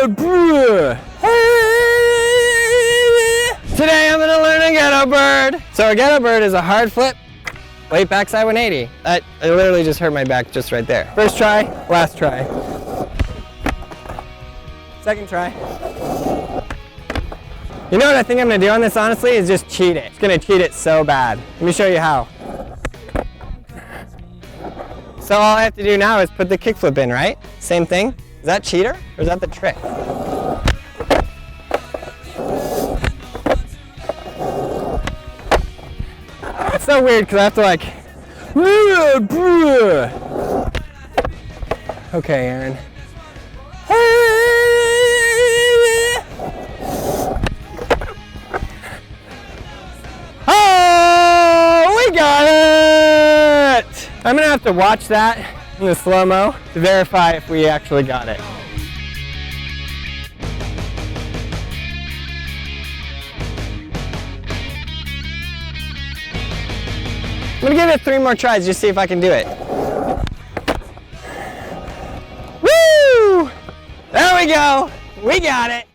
Today I'm gonna learn a ghetto bird. So a ghetto bird is a hard flip, late backside 180. I literally just hurt my back just right there. First try, last try. Second try. You know what I think I'm gonna do on this, honestly, is just cheat it. It's gonna cheat it so bad. Let me show you how. So all I have to do now is put the kickflip in, right? Same thing. Is that cheater or is that the trick? It's so weird because I have to like. Okay, Aaron. Oh, we got it! I'm gonna have to watch that in the slow-mo to verify if we actually got it. I'm gonna give it 3 more tries just to see if I can do it. Woo! There we go. We got it.